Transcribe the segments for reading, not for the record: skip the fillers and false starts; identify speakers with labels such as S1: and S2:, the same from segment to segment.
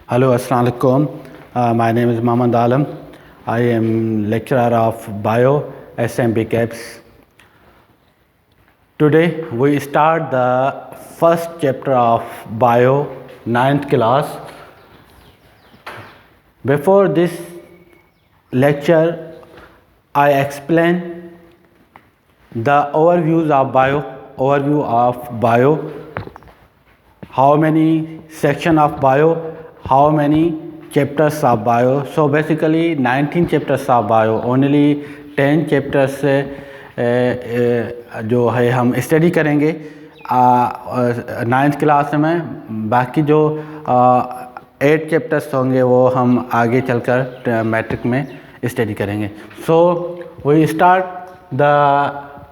S1: Hello, Assalamu alaikum. My name is Mohammad Alam. I am lecturer of Bio SMB CAPS. Today we start the first chapter of Bio 9th class. Before this lecture, I explain the overview of Bio, how many section of Bio, how many chapters of Bio. So basically 19 chapters of Bio, only 10 chapters जो है हम study करेंगे 9th class में। बाकी जो 8 chapters होंगे वो हम आगे चलकर मैट्रिक में स्टडी करेंगे। So we start the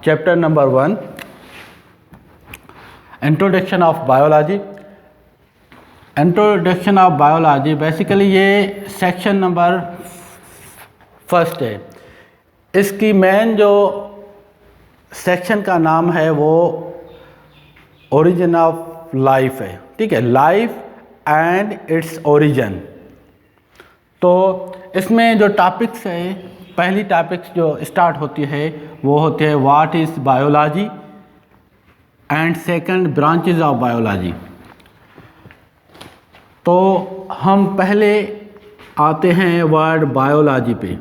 S1: chapter number 1, introduction of biology. Introduction of biology basically ये सेक्शन नंबर फर्स्ट है। इसकी मेन जो सेक्शन का नाम है वो ओरिजिन ऑफ लाइफ है, ठीक है, लाइफ एंड इट्स ओरिजिन। तो इसमें जो टॉपिक्स है, पहली टॉपिक्स जो स्टार्ट होती है वो होती है what is biology and second branches of biology. तो हम पहले आते हैं वर्ड बायोलॉजी पे।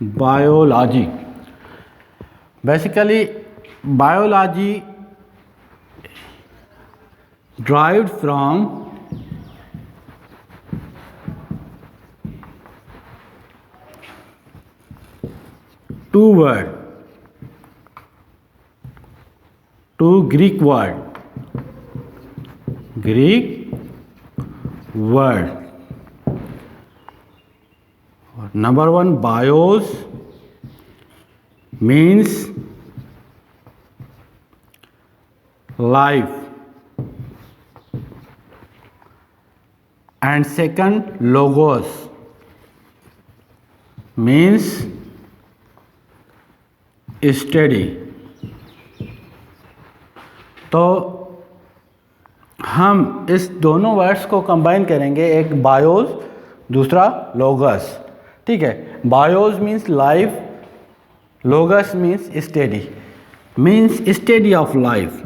S1: Biology basically biology derived from two Greek word. Number one, bios means life, and second, logos means study. तो हम इस दोनों वर्ड्स को कंबाइन करेंगे, एक बायोस दूसरा लोगस, ठीक है। BIOS means life, लोगस means study, means study of life,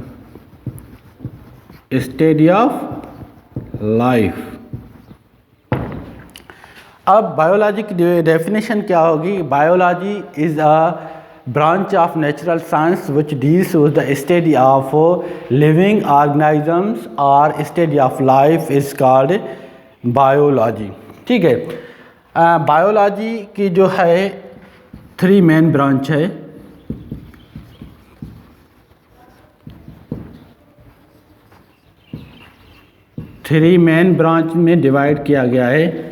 S1: study of life. अब बायोलॉजी की डेफिनेशन क्या होगी? Biology is a branch of natural science which deals with the study of living organisms or study of life is called biology, ठीक है। Biology की जो है 3 main branch है। थ्री मेन ब्रांच में डिवाइड किया गया है।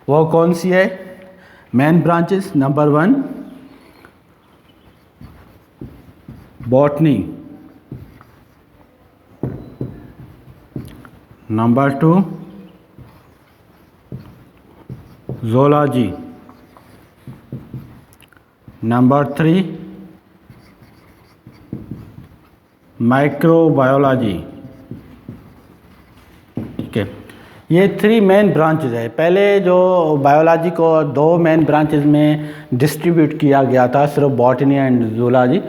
S1: वो कौन सी है main branches? Number 1 botany, number 2 zoology, number 3 microbiology, ठीक है। ये 3 मेन ब्रांचेज है। पहले जो बायोलॉजी को 2 मेन ब्रांचेज में डिस्ट्रीब्यूट किया गया था, सिर्फ botany and zoology,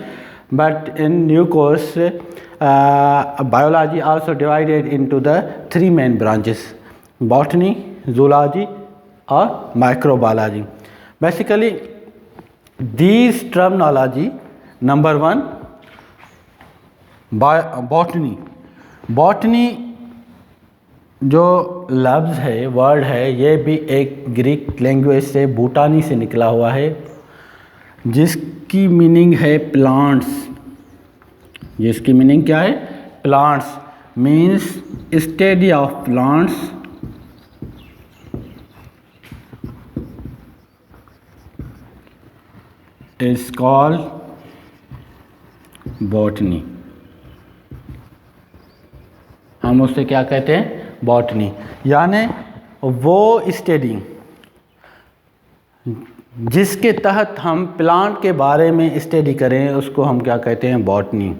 S1: but in new course biology also divided into the 3 main branches, botany, zoology और microbiology. Basically these terminology, number 1 botany. Botany जो लफ्ज़ है, वर्ड है, ये भी एक ग्रीक लैंग्वेज से, बूटानी से निकला हुआ है, जिसकी मीनिंग है प्लांट्स। जिसकी मीनिंग क्या है? Plants, means study of plants is called botany. हम उससे क्या कहते हैं? बॉटनी। यानी वो स्टडी जिसके तहत हम प्लांट के बारे में स्टडी करें उसको हम क्या कहते हैं, बॉटनी।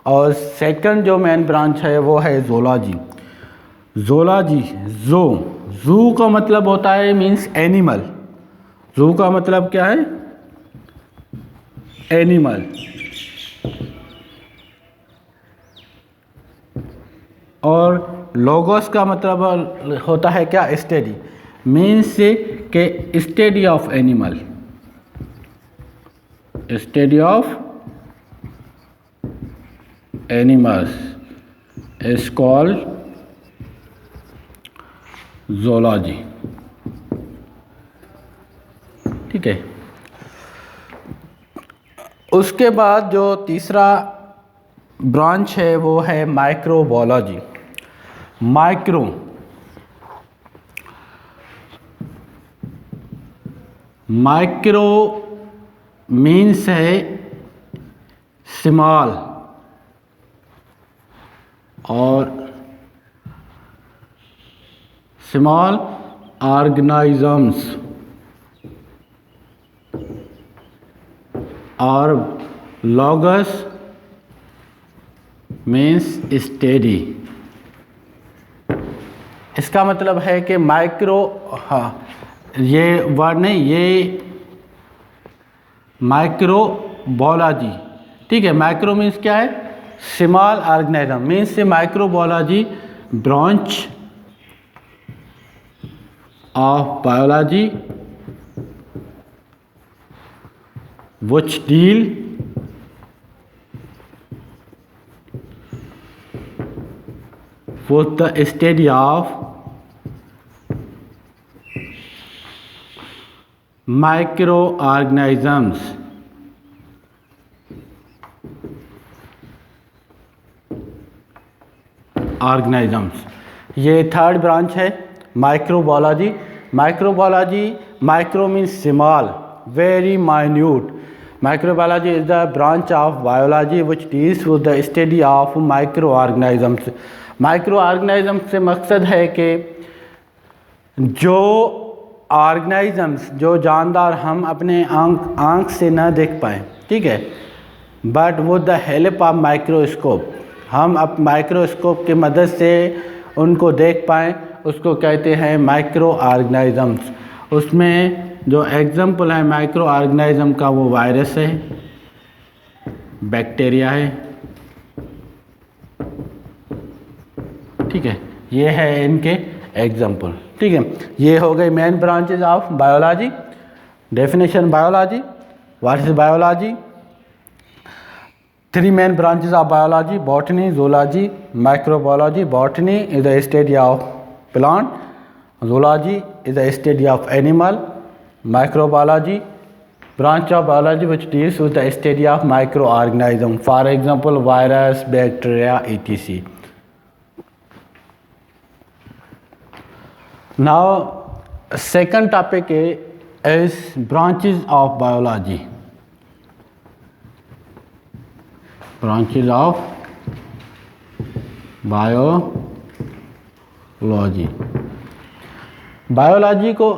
S1: और सेकंड जो मेन ब्रांच है वो है ज़ूलॉजी। ज़ूलॉजी, ज़ू का मतलब होता है मीन्स एनिमल। ज़ू का मतलब क्या है, एनिमल। और लोगोस का मतलब होता है क्या, स्टडी। मीन्स के study of animal, study of animals is called zoology. ठीक है। उसके बाद जो तीसरा ब्रांच है वो है माइक्रोबायोलॉजी। माइक्रो मीन्स है स्मॉल, और स्मॉल ऑर्गेनिजम्स, और लॉगस मीन्स स्टडी। इसका मतलब है कि माइक्रो, हाँ ये वर्ड नहीं, ये माइक्रोबायोलॉजी। ठीक है। माइक्रो मीन्स क्या है, स्मॉल ऑर्गेनिज्म, मीन्स से microbiology branch of biology which deal with the study of microorganisms। ये थर्ड ब्रांच है microbiology. Micro means small, very minute। Microbiology is the branch of biology which deals with the study of microorganisms। microorganisms से मकसद है कि जो organisms, जो जानदार हम अपने आँख से ना देख पाएँ, ठीक है, बट वो द हेल्प ऑफ माइक्रोस्कोप, हम अब माइक्रोस्कोप की मदद से उनको देख पाएँ, उसको कहते हैं माइक्रो ऑर्गेनिजम्स। उसमें जो एग्जाम्पल है माइक्रो ऑर्गेनिज्म का वो वायरस है, बैक्टीरिया है। ठीक है, ये है इनके एग्जाम्पल। ठीक है, ये हो गई main branches of biology. Definition biology, what is biology? Three main branches of biology: botany, zoology, microbiology. Botany is the study of plant, zoology is the study of animal, microbiology branch of biology which deals with the study of microorganism, for example virus, bacteria, etc. Now second topic is branches of biology. Branches of biology. Biology को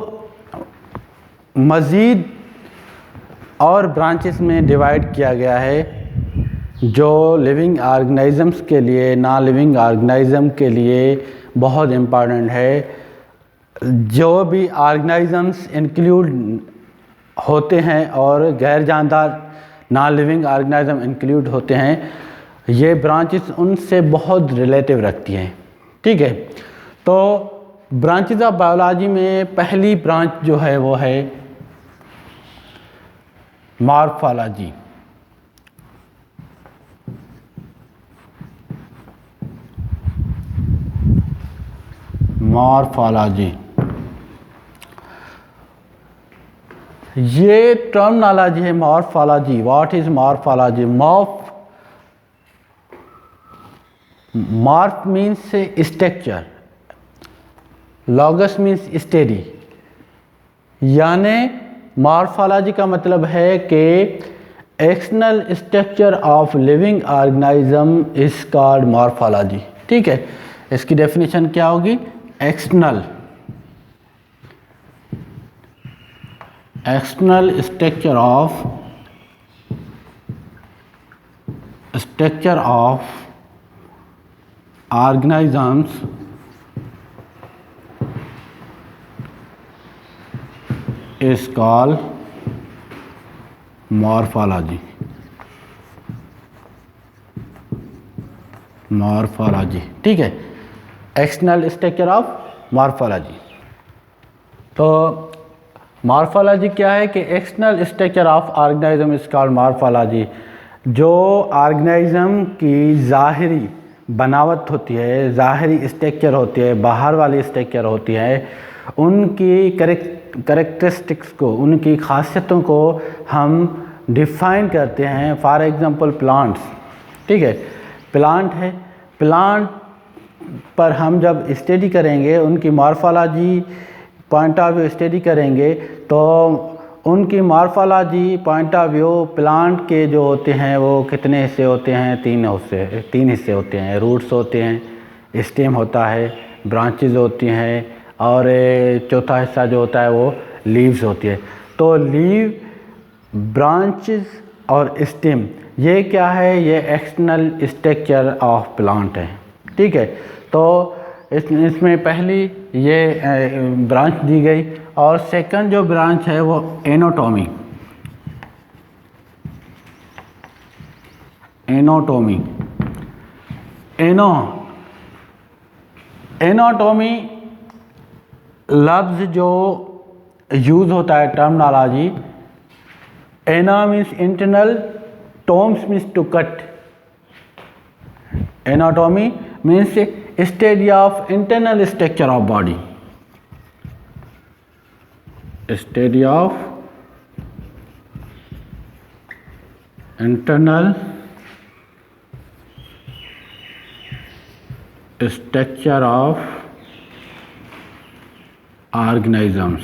S1: मज़ीद और branches में divide किया गया है, जो living organisms के लिए, नॉन लिविंग ऑर्गेनिज्म के लिए बहुत इम्पॉर्टेंट है। जो भी ऑर्गेनिजम्स इंक्लूड होते हैं और गैर जानदार नॉन लिविंग ऑर्गेनिज्म इंक्लूड होते हैं, ये ब्रांचेस उनसे बहुत रिलेटिव रखती हैं। ठीक है, तो ब्रांचेस ऑफ बायोलॉजी में पहली ब्रांच जो है वो है मॉर्फोलॉजी। मॉर्फोलॉजी, ये टर्मिनोलॉजी है morphology. What is morphology? Morph means structure, logos means study, यानी मॉर्फोलॉजी का मतलब है कि external structure of living organism is called morphology. ठीक है, इसकी डेफिनेशन क्या होगी? External external structure of organisms is called morphology. ठीक है, एक्सटर्नल स्ट्रक्चर ऑफ मॉर्फोलॉजी। तो मॉर्फोलॉजी क्या है कि external structure of organism is called morphology. जो ऑर्गेनिज्म की ज़ाहिरी बनावट होती है, ज़ाहिरी स्ट्रक्चर होती है, बाहर वाली स्ट्रक्चर होती है, उनकी करेक्टरिस्टिक्स को, उनकी खासियतों को हम डिफाइन करते हैं। फॉर एग्जांपल प्लांट्स, ठीक है, प्लांट है, प्लांट पर हम जब स्टडी करेंगे, उनकी morphology point of view study करेंगे, तो उनकी morphology point of view plant के जो होते हैं वो कितने हिस्से होते हैं? तीन हिस्से होते हैं। रूट्स होते हैं, स्टेम होता है, ब्रांचेज होती हैं, और चौथा हिस्सा जो होता है वो लीव्स होती है। तो लीव, ब्रांचेज और स्टेम, ये क्या है? ये एक्सटर्नल स्ट्रक्चर ऑफ प्लांट है, ठीक है। तो इसमें पहली ये ब्रांच दी गई, और सेकंड जो ब्रांच है वो एनाटॉमी। एनाटॉमी लफ्ज़ जो यूज़ होता है, terminology, ana means internal, tomes means to cut. Anatomy means study of internal structure of body, study of internal structure of organisms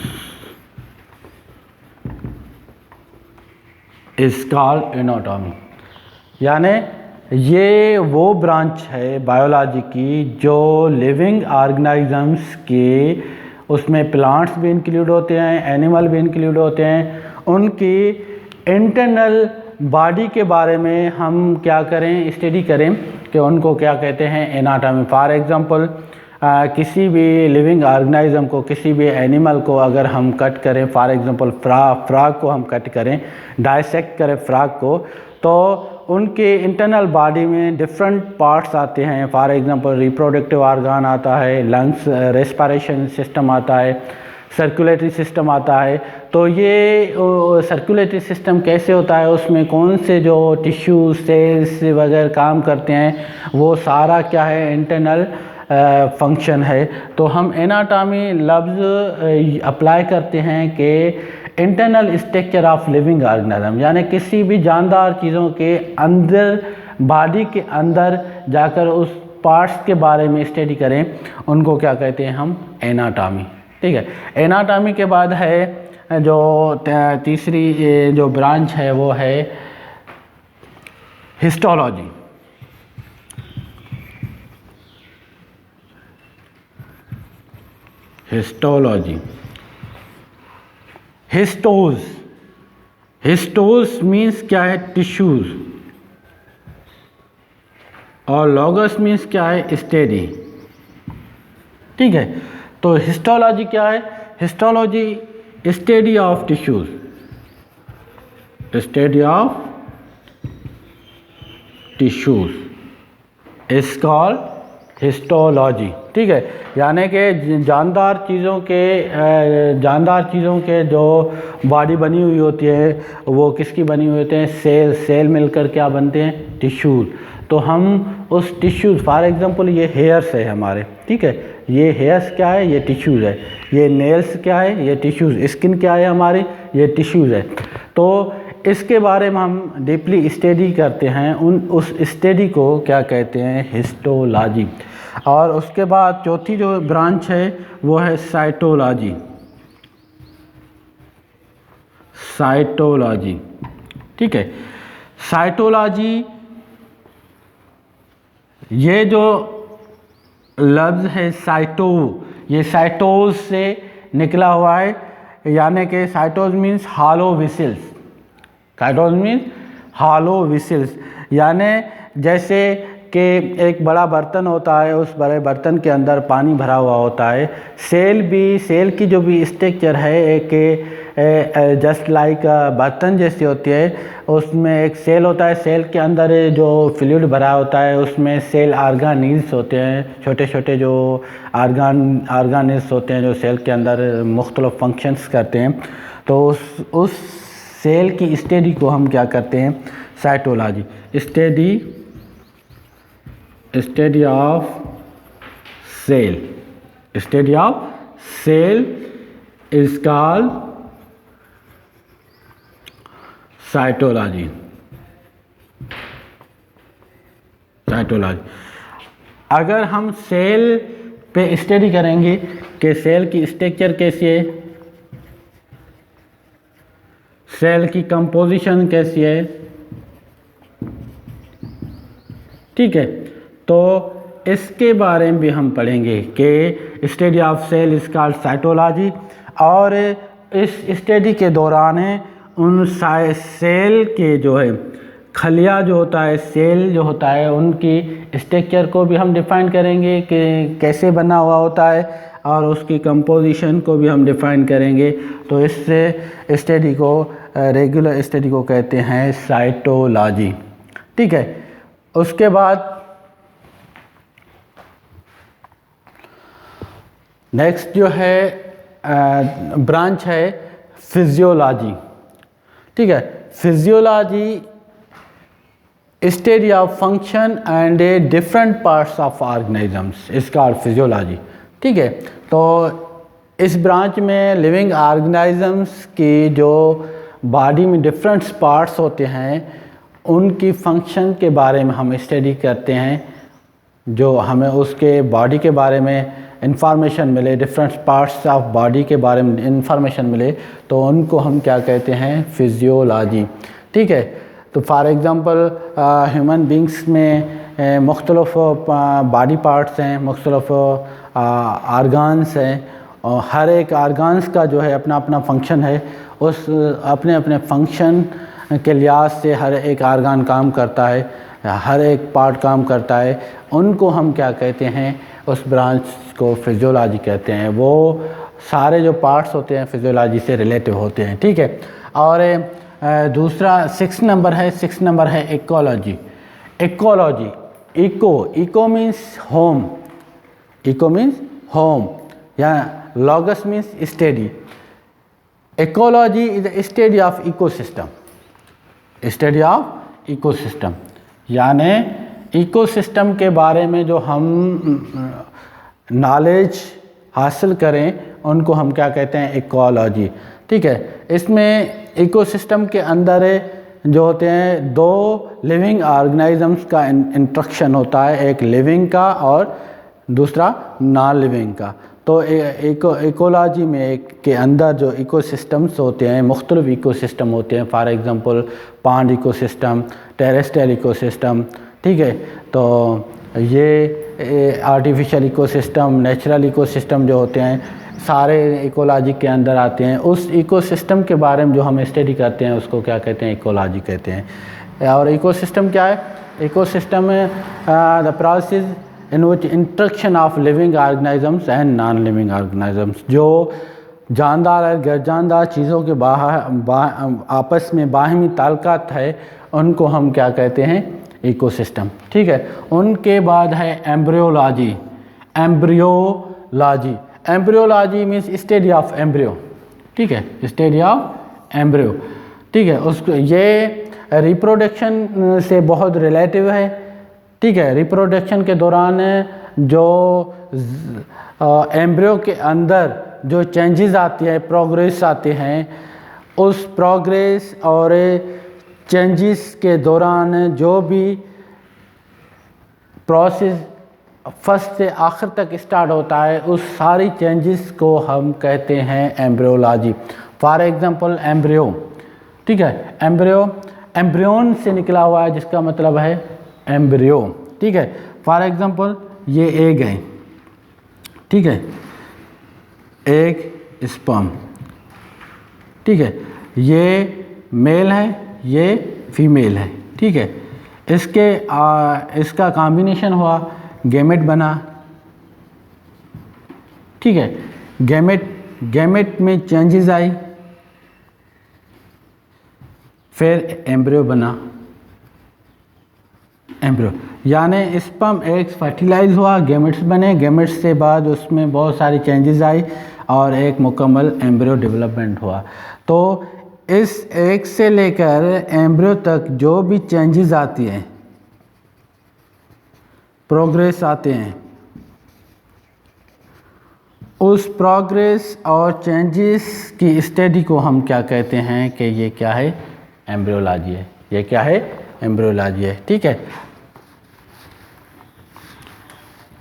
S1: is called anatomy. यानी ये वो ब्रांच है बायोलॉजी की जो लिविंग ऑर्गेनिजम्स के, उसमें प्लांट्स भी इंक्लूड होते हैं, एनिमल भी इंक्लूड होते हैं, उनकी इंटरनल बॉडी के बारे में हम क्या करें? स्टडी करें कि उनको क्या कहते हैं? एनाटॉमी। फॉर एग्जांपल किसी भी लिविंग ऑर्गेनिज्म को, किसी भी एनिमल को अगर हम कट करें, फॉर एग्जांपल फ्रॉग को हम कट करें, डाइसेक्ट करें फ्रॉग को, तो उनके इंटरनल बॉडी में डिफरेंट पार्ट्स आते हैं। फॉर एग्जांपल रिप्रोडक्टिव ऑर्गन आता है, लंग्स, रेस्पिरेशन सिस्टम आता है, सर्कुलेटरी सिस्टम आता है। तो ये सर्कुलेटरी सिस्टम कैसे होता है, उसमें कौन से जो टिश्यू सेल्स वगैरह काम करते हैं, वो सारा क्या है? इंटरनल फंक्शन है। तो हम एनाटॉमी लफ्ज़ अप्लाई करते हैं कि internal structure of living organism, यानी किसी भी जानदार चीज़ों के अंदर, बॉडी के अंदर जाकर उस पार्ट्स के बारे में स्टडी करें, उनको क्या कहते हैं हम? एनाटॉमी, ठीक है। एनाटॉमी के बाद है जो तीसरी जो ब्रांच है वो है हिस्टोलॉजी। हिस्टोज मीन्स क्या है? टिश्यूज, और लॉगस मीन्स क्या है? स्टडी, ठीक है। तो हिस्टोलॉजी क्या है? Histology study of tissues, study of tissues is called histology, ठीक है। यानी कि जानदार चीज़ों के जो बॉडी बनी हुई होती है, वो किसकी बनी हुई होते हैं? सेल मिलकर क्या बनते हैं? टिश्यूज। तो हम उस टिश्यूज, फॉर एग्जांपल ये हेयर्स है हमारे, ठीक है, ये हेयर्स क्या है? ये टिश्यूज है। ये नेल्स क्या है? ये टिश्यूज। स्किन क्या है हमारी? ये टिश्यूज है। तो इसके बारे में हम डीपली स्टडी करते हैं, उस स्टडी को क्या कहते हैं? हिस्टोलॉजी। और उसके बाद चौथी जो ब्रांच है वो है साइटोलॉजी। ठीक है। साइटोलॉजी, ये जो लफ्ज़ है साइटो, ये साइटोज से निकला हुआ है। यानी कि cytos means hollow vessels, cytos means hollow vessels, यानी जैसे कि एक बड़ा बर्तन होता है, उस बड़े बर्तन के अंदर पानी भरा हुआ होता है। सेल की जो भी स्ट्रक्चर है एक जस्ट लाइक बर्तन जैसी होती है, उसमें एक सेल होता है, सेल के अंदर जो फ्लूइड भरा होता है उसमें सेल ऑर्गेनील्स होते हैं, छोटे छोटे जो ऑर्गेनील्स होते हैं जो सेल के अंदर मुख्तलिफ फंक्शंस करते हैं। तो उस सेल की स्टडी को हम क्या करते हैं, cytology, study of cell is called cytology. अगर हम सेल पे स्टडी करेंगे कि सेल की स्ट्रक्चर कैसी है, सेल की कंपोजिशन कैसी है, ठीक है, तो इसके बारे में भी हम पढ़ेंगे कि study of cell is called cytology. और इस स्टडी के दौरान उन सेल के जो है खलिया जो होता है, सेल जो होता है, उनकी स्ट्रक्चर को भी हम डिफ़ाइन करेंगे कि कैसे बना हुआ होता है, और उसकी कंपोजिशन को भी हम डिफ़ाइन करेंगे। तो इससे स्टडी को, रेगुलर स्टडी को कहते हैं साइटोलॉजी, ठीक है। उसके बाद नेक्स्ट जो है ब्रांच है फिजियोलॉजी, ठीक है। Physiology study of function and different parts of organisms, इसका फिजियोलॉजी, ठीक है। तो इस ब्रांच में लिविंग ऑर्गेनिजम्स की जो बॉडी में डिफरेंट पार्ट्स होते हैं उनकी फंक्शन के बारे में हम स्टडी करते हैं, जो हमें उसके बॉडी के बारे में इंफॉर्मेशन मिले, डिफरेंट पार्ट्स ऑफ बॉडी के बारे में इंफॉर्मेशन मिले, तो उनको हम क्या कहते हैं, फिजियोलॉजी, ठीक है। तो फॉर एग्ज़ाम्पल ह्यूमन बींग्स में मुख्तलिफ बॉडी पार्ट्स हैं, मुख्तलिफ आर्गान्स हैं, और हर एक आर्गान्स का जो है अपना अपना फंक्शन है, उस अपने अपने फंक्शन के लिहाज से हर एक आर्गान काम करता है, हर एक पार्ट काम करता है, उनको हम क्या कहते हैं, उस ब्रांच को फिजियोलॉजी कहते हैं। वो सारे जो पार्ट्स होते हैं फिजियोलॉजी से रिलेटिव होते हैं, ठीक है। और दूसरा 6 नंबर है इकोलॉजी। इको मीन्स होम, या logos means study. Ecology is the study of ecosystem, यानी इकोसिस्टम के बारे में जो हम नॉलेज हासिल करें उनको हम क्या कहते हैं, इकोलॉजी, ठीक है। इसमें इकोसिस्टम के अंदर जो होते हैं 2 लिविंग ऑर्गेनिजम्स का इंटरेक्शन होता है, एक लिविंग का और दूसरा नॉन लिविंग का। तो इकोलॉजी में के अंदर जो इकोसिस्टम्स होते हैं, मुख्तलिफ इकोसिस्टम होते हैं, for example pond ecosystem, terrestrial ecosystem, ठीक है। तो ये आर्टिफिशियल इकोसिस्टम, नेचुरल इकोसिस्टम जो होते हैं सारे इकोलॉजी के अंदर आते हैं। उस इकोसिस्टम के बारे में जो हम स्टडी करते हैं उसको क्या कहते हैं, इकोलॉजी कहते हैं। और इकोसिस्टम क्या है, ecosystem the process in which interaction of living organisms and non living organisms, जो जानदार और गैर जानदार चीज़ों के आपस में बाहमी ताल्लुकात है, उनको हम क्या कहते हैं, इकोसिस्टम, ठीक है। उनके बाद है embryology means study of embryo, ठीक है, स्टडी ऑफ एम्ब्रियो, ठीक है। उसको ये रिप्रोडक्शन से बहुत रिलेटिव है, ठीक है। रिप्रोडक्शन के दौरान जो एम्ब्रियो के अंदर जो चेंजेस आती है, प्रोग्रेस आते हैं, उस प्रोग्रेस और चेंजेस के दौरान जो भी प्रोसेस फर्स्ट से आखिर तक स्टार्ट होता है, उस सारी चेंजेस को हम कहते हैं एम्ब्रियोलॉजी। फॉर एग्जांपल एम्ब्रियो, ठीक है, एम्ब्रियोन से निकला हुआ है जिसका मतलब है एम्ब्रियो, ठीक है। फॉर एग्जांपल ये एग है, ठीक है, एग स्पर्म, ठीक है, ये मेल है, ये फीमेल है, ठीक है। इसका कॉम्बिनेशन हुआ, गैमेट बना, ठीक है। गैमेट में चेंजेस आई, फिर एम्ब्रियो बना, एम्ब्रियो यानी स्पर्म एग्स फर्टिलाइज हुआ, गैमेट्स बने, गैमेट्स से बाद उसमें बहुत सारी चेंजेस आई और एक मुकम्मल एम्ब्रियो डेवलपमेंट हुआ। तो इस एग से लेकर एम्ब्रियो तक जो भी चेंजेस आती हैं, प्रोग्रेस आते हैं, उस प्रोग्रेस और चेंजेस की स्टडी को हम क्या कहते हैं कि ये क्या है, एम्ब्रियोलॉजी है। ये क्या है, एम्ब्रियोलॉजी है, ठीक है।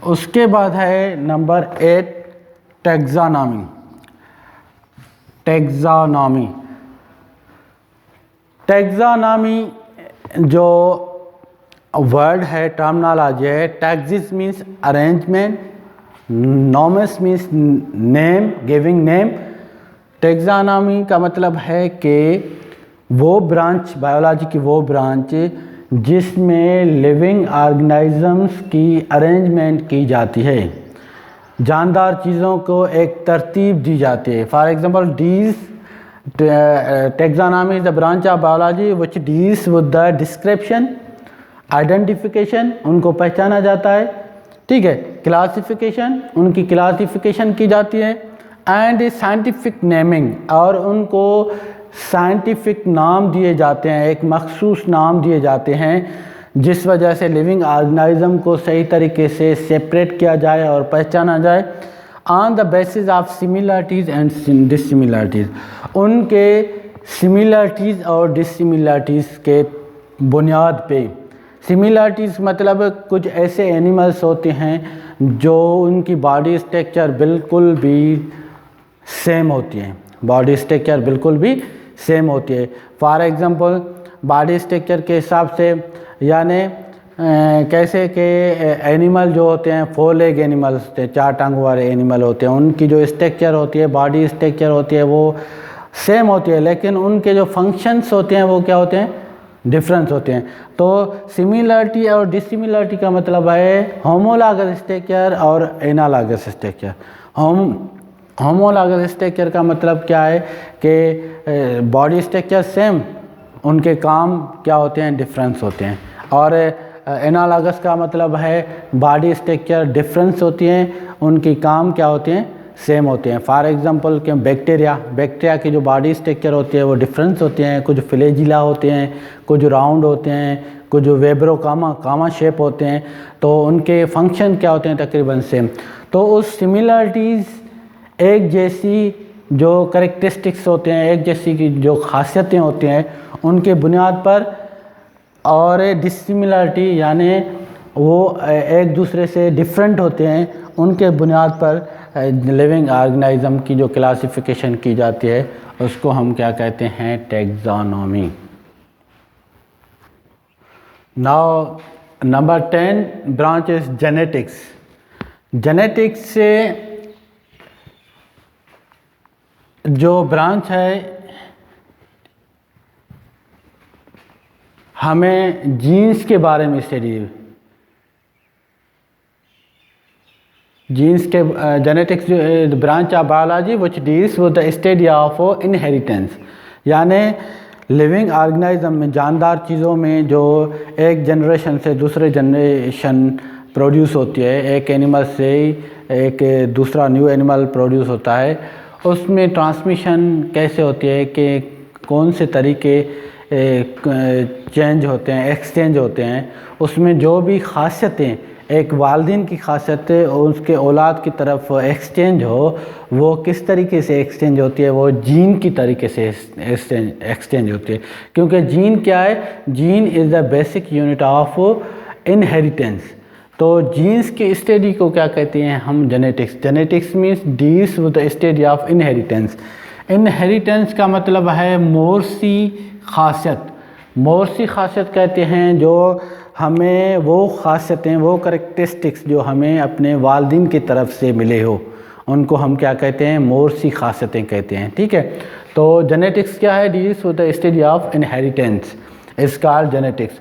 S1: उसके बाद है नंबर 8 टैक्सोनॉमी। टैक्सोनॉमी जो वर्ड है, टर्मिनोलॉजी है। Taxis means arrangement, nomos means name, giving name. Taxonomy का मतलब है कि वो ब्रांच, बायोलॉजी की वो ब्रांच जिसमें लिविंग ऑर्गेनिजम्स की अरेंजमेंट की जाती है, जानदार चीज़ों को एक तरतीब दी जाती है। For example these taxonomy is the branch of biology which deals with the description, identification, उनको पहचाना जाता है, ठीक है। क्लासिफिकेशन, उनकी क्लासिफिकेशन की जाती है, एंड साइंटिफिक नेमिंग, और उनको साइंटिफिक नाम दिए जाते हैं, एक मखसूस नाम दिए जाते हैं जिस वजह से लिविंग ऑर्गेनिज्म को सही तरीके से सेपरेट किया जाए और पहचाना जाए। On the basis of similarities and dissimilarities, उनके सिमिलरिटीज़ और डिससिमिलरिटीज़ के बुनियाद पे। सिमिलरिटीज़ मतलब कुछ ऐसे एनिमल्स होते हैं जो उनकी बॉडी स्ट्रक्चर बिल्कुल भी सेम होती हैं, बॉडी स्ट्रक्चर बिल्कुल भी सेम होती है। फॉर एग्जांपल बॉडी स्ट्रक्चर के हिसाब से, यानी कैसे कि एनिमल जो होते हैं, 4 लेग एनिमल्स होते हैं, 4 टांगों वाले एनिमल होते हैं, उनकी जो स्ट्रक्चर होती है, बॉडी स्ट्रक्चर होती है, वो सेम होती है, लेकिन उनके जो फंक्शंस होते हैं वो क्या होते हैं, डिफरेंस होते हैं। तो सिमिलरिटी और डिससिमिलरिटी का मतलब है होमोलॉगस स्ट्रक्चर और एनालॉगस स्ट्रक्चर। होमोलॉगस स्ट्रक्चर का मतलब क्या है कि बॉडी स्ट्रक्चर सेम, उनके काम क्या होते हैं, डिफरेंस होते हैं। और एनालॉगस का मतलब है बॉडी स्ट्रक्चर डिफरेंस होती हैं, उनकी काम क्या होते हैं, सेम होते हैं। फॉर एग्जांपल कि बैक्टीरिया की जो बॉडी स्ट्रक्चर होती है वो डिफरेंस होते हैं, कुछ फ्लैजिला होते हैं, कुछ राउंड होते हैं, कुछ वेब्रो कामा शेप होते हैं, तो उनके फंक्शन क्या होते हैं, तकरीबन सेम। तो उस सिमिलरिटीज़, एक जैसी जो करेक्टरिस्टिक्स होते हैं, एक जैसी की जो खासियतें होती हैं, उनके बुनियाद पर, और डिससिमिलरिटी यानी वो एक दूसरे से डिफरेंट होते हैं, उनके बुनियाद पर लिविंग ऑर्गेनिज्म की जो क्लासिफिकेशन की जाती है उसको हम क्या कहते हैं, taxonomy. Now number 10 branch is genetics. Genetics से जो ब्रांच है, हमें जीन्स के बारे में स्टडी, जीन्स के genetics branch of biology which deals with the study of inheritance, यानी लिविंग ऑर्गेनिज्म में, जानदार चीज़ों में जो एक जनरेशन से दूसरे जनरेशन प्रोड्यूस होती है, एक एनिमल से एक दूसरा न्यू एनिमल प्रोड्यूस होता है, उसमें ट्रांसमिशन कैसे होती है, कि कौन से तरीके चेंज होते हैं, एक्सचेंज होते हैं, उसमें जो भी खासियतें एक वालिदैन की खासियतें उसके औलाद की तरफ एक्सचेंज हो, वो किस तरीके से एक्सचेंज होती है, वो जीन की तरीके से एक्सचेंज होती है। क्योंकि जीन क्या है, gene is the basic unit of inheritance. तो जीन्स की स्टडी को क्या कहते हैं हम, genetics. Genetics means deals with the study of inheritance. Inheritance का मतलब है मोरसी खासियत। मोरसी खासियत कहते हैं जो हमें वो खासियतें, वो करेक्टरिस्टिक्स जो हमें अपने वालिदैन की तरफ से मिले हो, उनको हम क्या कहते हैं, मोरसी खासियतें कहते हैं, ठीक है। तो जेनेटिक्स क्या है? Deals with the study of inheritance, it's called genetics.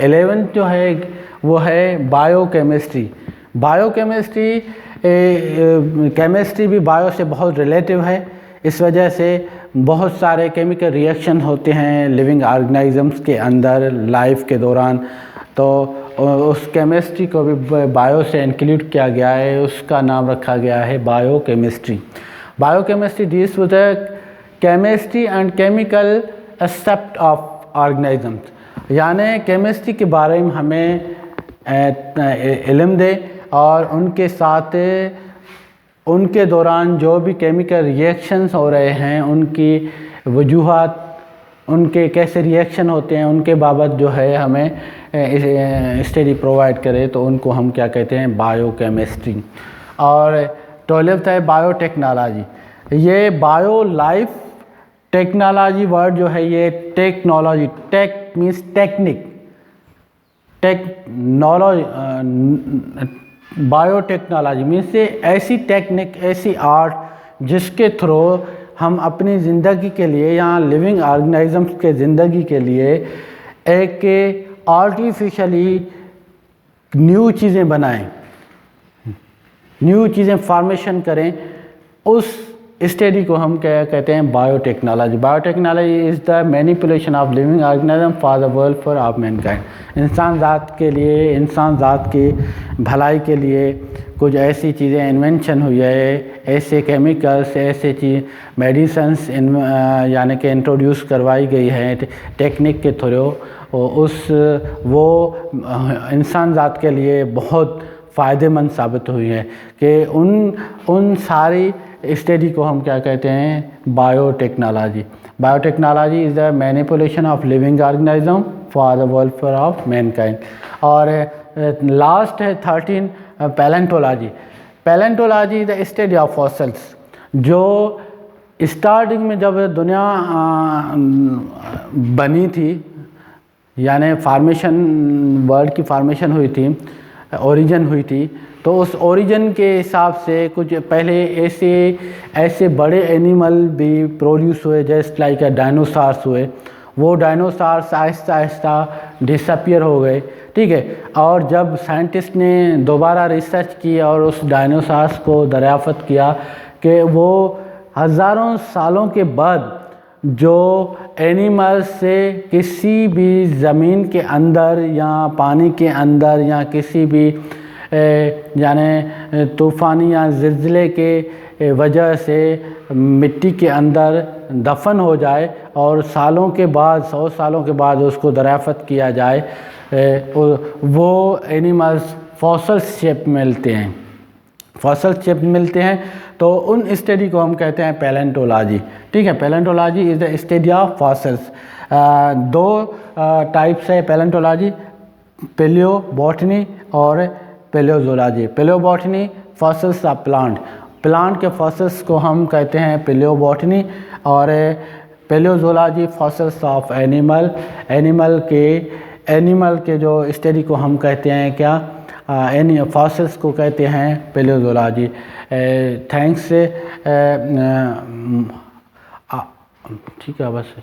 S1: 11th जो है वो है बायोकेमिस्ट्री। बायोकेमिस्ट्री, केमिस्ट्री भी बायो से बहुत रिलेटिव है, इस वजह से बहुत सारे केमिकल रिएक्शन होते हैं लिविंग ऑर्गेनिजम्स के अंदर लाइफ के दौरान, तो उस केमिस्ट्री को भी बायो से इंक्लूड किया गया है, उसका नाम रखा गया है biochemistry. Biochemistry deals with chemistry and chemical aspect of organisms, यानी केमिस्ट्री के बारे में हमें इल्म दे और उनके साथ उनके दौरान जो भी केमिकल रिएक्शंस हो रहे हैं उनकी वजूहात, उनके कैसे रिएक्शन होते हैं उनके बाबत जो है हमें स्टडी प्रोवाइड करे, तो उनको हम क्या कहते हैं? बायोकेमिस्ट्री। और 12th है बायोटेक्नोलॉजी। ये बायो लाइफ टेक्नोलॉजी वर्ड जो है ये technology, tech means technique, technology, biotechnology means ऐसी टेक्निक, ऐसी आर्ट जिसके थ्रू हम अपनी ज़िंदगी के लिए या लिविंग ऑर्गेनिजम्स के ज़िंदगी के लिए एक आर्टिफिशियली न्यू चीज़ें बनाएं, न्यू चीज़ें फॉर्मेशन करें, उस स्टडी को हम क्या कहते हैं? Biotechnology. Biotechnology is the manipulation of living organism for the welfare of Mankind. इंसान ज़ात के लिए, इंसान ज़ात की भलाई के लिए कुछ ऐसी चीज़ें इन्वेंशन हुई है, ऐसे केमिकल्स, ऐसे चीज़ मेडिसन्स यानी कि इंट्रोड्यूस करवाई गई है टेक्निक के थ्रू, वो इंसान ज़ात के लिए बहुत फ़ायदेमंद साबित हुई है कि उन सारी स्टडी को हम क्या कहते हैं? Biotechnology. Biotechnology is the manipulation of living organism for the welfare of Mankind. और लास्ट है 13 palaeontology. Palaeontology the study of fossils. जो स्टार्टिंग में जब दुनिया बनी थी, यानी फार्मेशन, वर्ल्ड की फार्मेशन हुई थी, ओरिजिन हुई थी, तो उस ओरिजिन के हिसाब से कुछ पहले ऐसे बड़े एनिमल भी प्रोड्यूस हुए, जैसे लाइक डायनासोर्स हुए। वो डायनासोर्स आहिस्ता आहिस्ता डिसअपियर हो गए, ठीक है। और जब साइंटिस्ट ने दोबारा रिसर्च की और उस डायनासोर्स को दरियाफ़त किया कि वो हज़ारों सालों के बाद जो एनिमल्स से किसी भी ज़मीन के अंदर या पानी के अंदर या किसी भी यानी तूफ़ानी या ज़िलज़िले के वजह से मिट्टी के अंदर दफन हो जाए और सालों के बाद, 100 सालों के बाद उसको दरियाफ़त किया जाए, वो एनिमल्स फॉसल शेप मिलते हैं, फॉसल शेप मिलते हैं। तो उन स्टडी को हम कहते हैं पैलेंटोलॉजी, ठीक है। Palaeontology is the study of fossils. 2 types है पैलेंटोलॉजी, पेलियोबॉटनी और palaeozoology. Palaeobotany fossils of plant, plant के फॉसल्स को हम कहते हैं पेलियोबॉटनी, और palaeozoology fossils of animal, animal के जो स्टडी को हम कहते हैं क्या, फॉसल्स को कहते हैं पेलियोजोलॉजी। थैंक्स, ठीक है, बस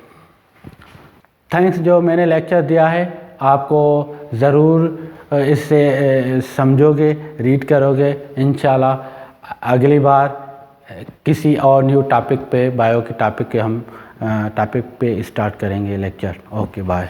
S1: थैंक्स। जो मैंने लेक्चर दिया है आपको ज़रूर इससे समझोगे, रीड करोगे। इंशाल्लाह अगली बार किसी और न्यू टॉपिक पे, बायो के टॉपिक के हम टॉपिक पे स्टार्ट करेंगे लेक्चर। Okay, bye.